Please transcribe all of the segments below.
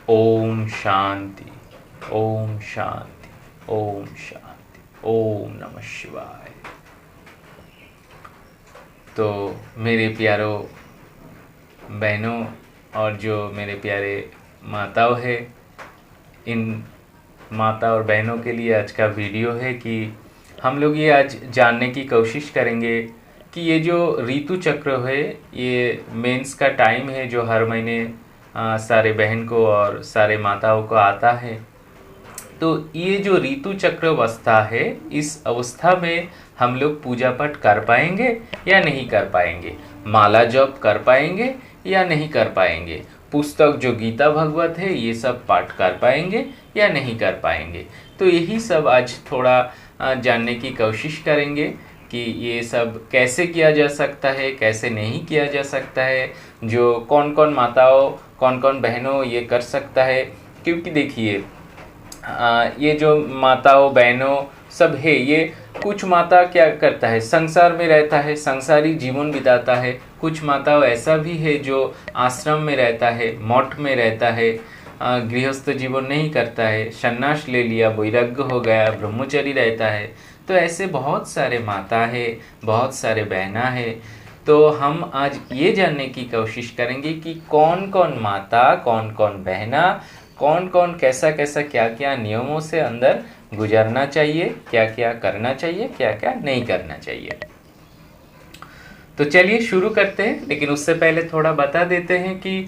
ओम शांति, ओम शांति, ओम शांति, ओम नमः शिवाय। तो मेरे प्यारों बहनों और जो मेरे प्यारे माताओं है, इन माता और बहनों के लिए आज का वीडियो है कि हम लोग ये आज जानने की कोशिश करेंगे कि ये जो ऋतु चक्र है, ये मेंस का टाइम है जो हर महीने सारे बहन को और सारे माताओं को आता है। तो ये जो ऋतु चक्र अवस्था है, इस अवस्था में हम लोग पूजा पाठ कर पाएंगे या नहीं कर पाएंगे, माला जप कर पाएंगे या नहीं कर पाएंगे, पुस्तक जो गीता भगवत है ये सब पाठ कर पाएंगे या नहीं कर पाएंगे। तो यही सब आज थोड़ा जानने की कोशिश करेंगे कि ये सब कैसे किया जा सकता है, कैसे नहीं किया जा सकता है, जो कौन कौन माताओं कौन कौन बहनों ये कर सकता है। क्योंकि देखिए ये जो माताओं बहनों सब है, ये कुछ माता क्या करता है, संसार में रहता है, संसारी जीवन बिताता है। कुछ माताओं ऐसा भी है जो आश्रम में रहता है, मठ में रहता है, गृहस्थ जीवन नहीं करता है, सन्यास ले लिया, वैराग्य हो गया, ब्रह्मचरी रहता है। तो ऐसे बहुत सारे माता है, बहुत सारे बहना है। तो हम आज ये जानने की कोशिश करेंगे कि कौन कौन माता, कौन कौन बहना, कौन कौन कैसा कैसा क्या क्या नियमों से अंदर गुजरना चाहिए, क्या क्या करना चाहिए, क्या क्या नहीं करना चाहिए। तो चलिए शुरू करते हैं। लेकिन उससे पहले थोड़ा बता देते हैं कि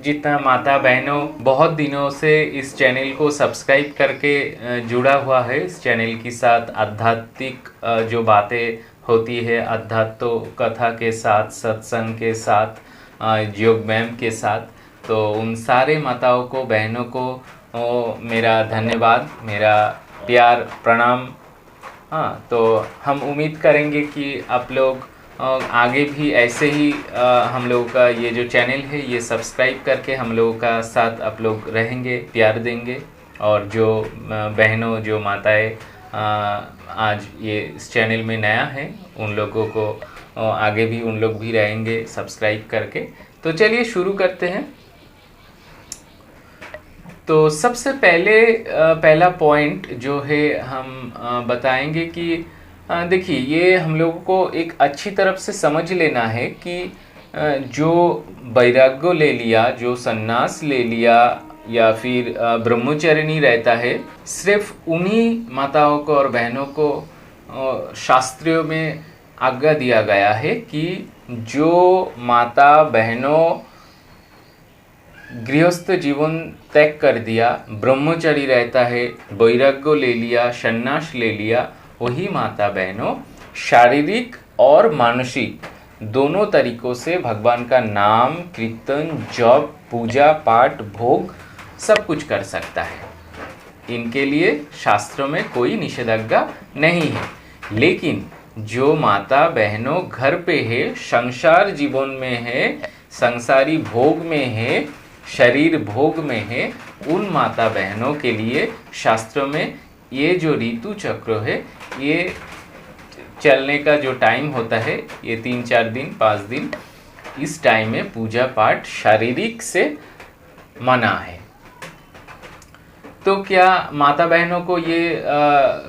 जितना माता बहनों बहुत दिनों से इस चैनल को सब्सक्राइब करके जुड़ा हुआ है, इस चैनल के साथ आध्यात्मिक जो बातें होती है, अध्यात्म कथा के साथ, सत्संग के साथ, योग मैम के साथ, तो उन सारे माताओं को, बहनों को मेरा धन्यवाद, मेरा प्यार, प्रणाम। हाँ, तो हम उम्मीद करेंगे कि आप लोग आगे भी ऐसे ही हम लोगों का ये जो चैनल है ये सब्सक्राइब करके हम लोगों का साथ आप लोग रहेंगे, प्यार देंगे। और जो बहनों, जो माताएं आज ये इस चैनल में नया है, उन लोगों को आगे भी उन लोग भी रहेंगे सब्सक्राइब करके। तो चलिए शुरू करते हैं। तो सबसे पहले पहला पॉइंट जो है हम बताएंगे कि देखिए, ये हम लोगों को एक अच्छी तरफ से समझ लेना है कि जो वैराग्य ले लिया, जो सन्यास ले लिया या फिर ब्रह्मचर्यनी रहता है, सिर्फ उन्हीं माताओं को और बहनों को शास्त्रों में आज्ञा दिया गया है कि जो माता बहनों गृहस्थ जीवन त्याग कर दिया, ब्रह्मचर्य रहता है, वैराग्य ले लिया, सन्यास ले लिया, वही माता बहनों शारीरिक और मानसिक दोनों तरीकों से भगवान का नाम, कीर्तन, जप, पूजा पाठ, भोग सब कुछ कर सकता है। इनके लिए शास्त्रों में कोई निषेधाज्ञा नहीं है। लेकिन जो माता बहनों घर पे है, संसार जीवन में है, संसारी भोग में है, शरीर भोग में है, उन माता बहनों के लिए शास्त्रों में ये जो ऋतु चक्र है, ये चलने का जो टाइम होता है, ये 3-4 दिन 5 दिन, इस टाइम में पूजा पाठ शारीरिक से मना है। तो क्या माता बहनों को ये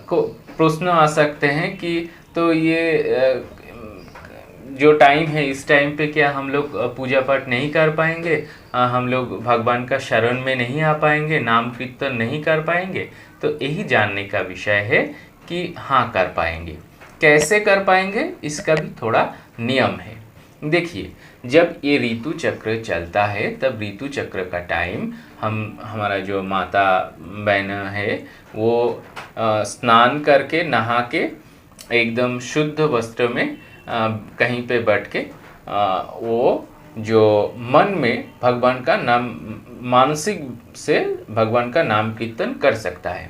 को प्रश्न आ सकते हैं कि तो ये जो टाइम है, इस टाइम पे क्या हम लोग पूजा पाठ नहीं कर पाएंगे, हम लोग भगवान का शरण में नहीं आ पाएंगे, नाम कीर्तन नहीं कर पाएंगे? तो यही जानने का विषय है कि हाँ, कर पाएंगे। कैसे कर पाएंगे, इसका भी थोड़ा नियम है। देखिए, जब ये ऋतु चक्र चलता है, तब ऋतु चक्र का टाइम हमारा जो माता बहन है वो स्नान करके, नहा के, एकदम शुद्ध वस्त्र में कहीं पे बैठ के वो जो मन में भगवान का नाम, मानसिक से भगवान का नाम कीर्तन कर सकता है।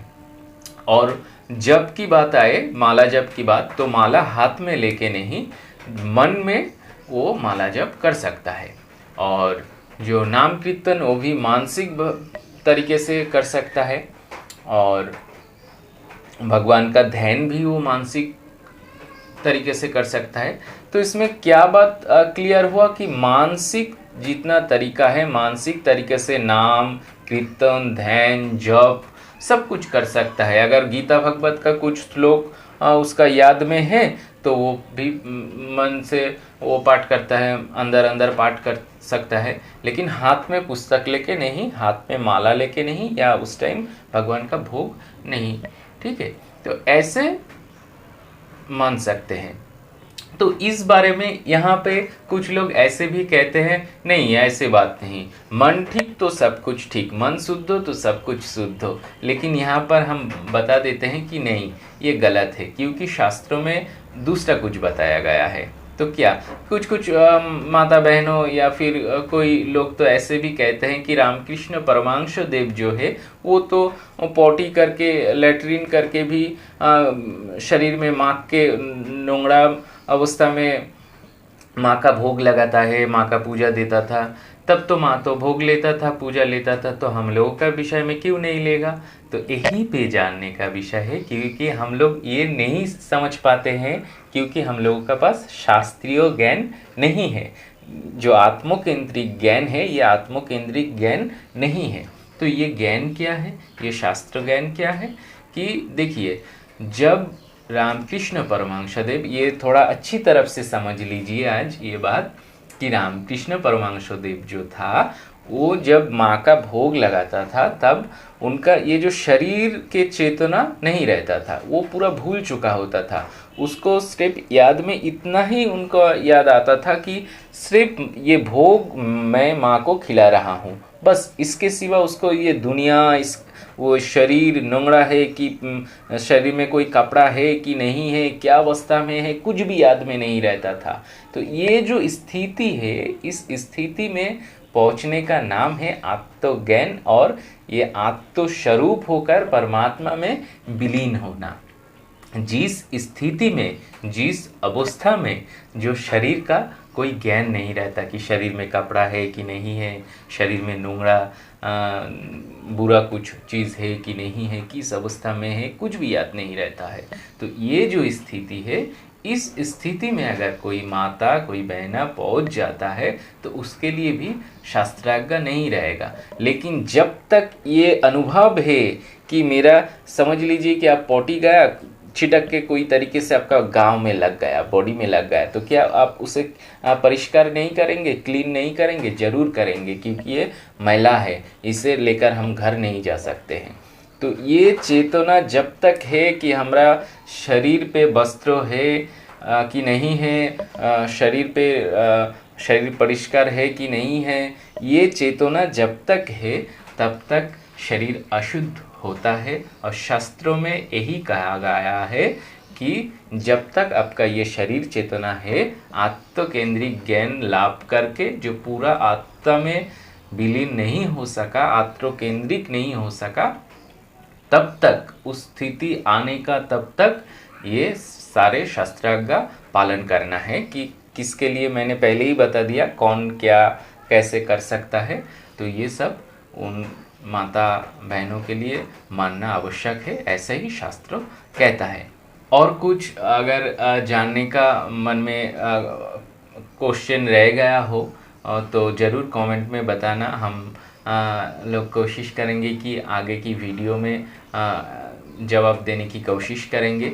और जप की बात आए, माला जप की बात, तो माला हाथ में लेके नहीं, मन में वो माला जप कर सकता है। और जो नाम कीर्तन वो भी मानसिक तरीके से कर सकता है, और भगवान का ध्यान भी वो मानसिक तरीके से कर सकता है। तो इसमें क्या बात क्लियर हुआ कि मानसिक जितना तरीका है मानसिक तरीके से नाम कीर्तन ध्यान जप सब कुछ कर सकता है। अगर गीता भगवत का कुछ श्लोक उसका याद में है तो वो भी मन से वो पाठ करता है, अंदर अंदर पाठ कर सकता है, लेकिन हाथ में पुस्तक लेके नहीं, हाथ में माला लेके नहीं, या उस टाइम भगवान का भोग नहीं। ठीक है, तो ऐसे मान सकते हैं। तो इस बारे में यहाँ पे कुछ लोग ऐसे भी कहते हैं, नहीं ऐसे बात नहीं, मन ठीक तो सब कुछ ठीक, मन शुद्ध हो तो सब कुछ शुद्ध हो। लेकिन यहाँ पर हम बता देते हैं कि नहीं, ये गलत है, क्योंकि शास्त्रों में दूसरा कुछ बताया गया है। तो क्या कुछ माता बहनों या फिर कोई लोग तो ऐसे भी कहते हैं कि रामकृष्ण परमहंस देव जो है वो तो पॉटी करके लैट्रिन करके भी शरीर में माँ के नोंगड़ा अवस्था में माँ का भोग लगाता है, माँ का पूजा देता था, तब तो माँ तो भोग लेता था, पूजा लेता था, तो हम लोगों का विषय में क्यों नहीं लेगा। तो यही पे जानने का विषय है, क्योंकि हम लोग ये नहीं समझ पाते हैं, क्योंकि हम लोगों का पास शास्त्रीय ज्ञान नहीं है। जो आत्मकेंद्रिक ज्ञान है ये आत्मकेंद्रिक ज्ञान नहीं है। तो ये ज्ञान क्या है, ये शास्त्र ज्ञान क्या है कि देखिए, जब रामकृष्ण परमहंस देव, ये थोड़ा अच्छी तरफ से समझ लीजिए आज ये बात, कि रामकृष्ण परमहंस देव जो था वो जब माँ का भोग लगाता था तब उनका ये जो शरीर के चेतना नहीं रहता था, वो पूरा भूल चुका होता था। उसको सिर्फ याद में इतना ही उनको याद आता था कि सिर्फ ये भोग मैं माँ को खिला रहा हूँ, बस। इसके सिवा उसको ये दुनिया, इस वो शरीर नंगड़ा है कि शरीर में कोई कपड़ा है कि नहीं है, क्या अवस्था में है, कुछ भी याद में नहीं रहता था। तो ये जो स्थिति है, इस स्थिति में पहुंचने का नाम है आत्मज्ञान, और ये आत्मस्वरूप होकर परमात्मा में विलीन होना। जिस स्थिति में, जिस अवस्था में जो शरीर का कोई ज्ञान नहीं रहता कि शरीर में कपड़ा है कि नहीं है, शरीर में नोंगड़ा बुरा कुछ चीज़ है कि नहीं है, किस अवस्था में है, कुछ भी याद नहीं रहता है। तो ये जो स्थिति है, इस स्थिति में अगर कोई माता कोई बहना पहुंच जाता है तो उसके लिए भी शास्त्राज्ञा नहीं रहेगा। लेकिन जब तक ये अनुभव है कि मेरा, समझ लीजिए कि आप पॉटी गया, छिटक के कोई तरीके से आपका गांव में लग गया, बॉडी में लग गया, तो क्या आप उसे परिष्कार नहीं करेंगे, क्लीन नहीं करेंगे? जरूर करेंगे, क्योंकि ये मैला है, इसे लेकर हम घर नहीं जा सकते हैं। तो ये चेतना जब तक है कि हमारा शरीर पे वस्त्र है कि नहीं है, शरीर पे शरीर परिष्कार है कि नहीं है, ये चेतना जब तक है तब तक शरीर अशुद्ध होता है। और शास्त्रों में यही कहा गया है कि जब तक आपका ये शरीर चेतना है, आत्मकेंद्रिक ज्ञान लाभ करके जो पूरा आत्मा में विलीन नहीं हो सका, आत्मकेंद्रिक नहीं हो सका, तब तक उस स्थिति आने का, तब तक ये सारे शास्त्राज्ञा पालन करना है। कि किसके लिए मैंने पहले ही बता दिया, कौन क्या कैसे कर सकता है। तो ये सब उन माता बहनों के लिए मानना आवश्यक है, ऐसे ही शास्त्र कहता है। और कुछ अगर जानने का मन में क्वेश्चन रह गया हो तो ज़रूर कमेंट में बताना। हम लोग कोशिश करेंगे कि आगे की वीडियो में जवाब देने की कोशिश करेंगे।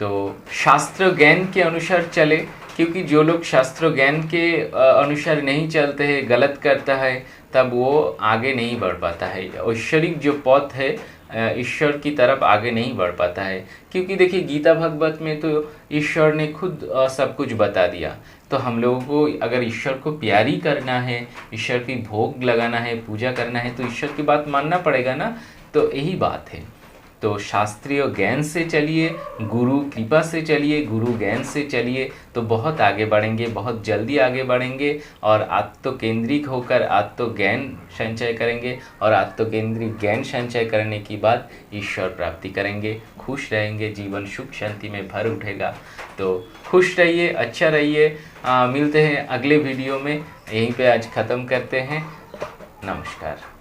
तो शास्त्र ज्ञान के अनुसार चले, क्योंकि जो लोग शास्त्र ज्ञान के अनुसार नहीं चलते हैं, गलत करता है, तब वो आगे नहीं बढ़ पाता है। ऐश्वरिक जो पथ है, ईश्वर की तरफ आगे नहीं बढ़ पाता है। क्योंकि देखिए, गीता भगवत में तो ईश्वर ने खुद सब कुछ बता दिया। तो हम लोगों को अगर ईश्वर को प्यारी करना है, ईश्वर की भोग लगाना है, पूजा करना है, तो ईश्वर की बात मानना पड़ेगा ना। तो यही बात है। तो शास्त्रीय ज्ञान से चलिए, गुरु कृपा से चलिए, गुरु ज्ञान से चलिए, तो बहुत आगे बढ़ेंगे, बहुत जल्दी आगे बढ़ेंगे। और आत्मकेंद्रिक होकर आत्मज्ञान संचय करेंगे, और आत्मकेंद्रिक ज्ञान संचय करने की बाद ईश्वर प्राप्ति करेंगे, खुश रहेंगे, जीवन सुख शांति में भर उठेगा। तो खुश रहिए, अच्छा रहिए। मिलते हैं अगले वीडियो में। यहीं पे आज ख़त्म करते हैं। नमस्कार।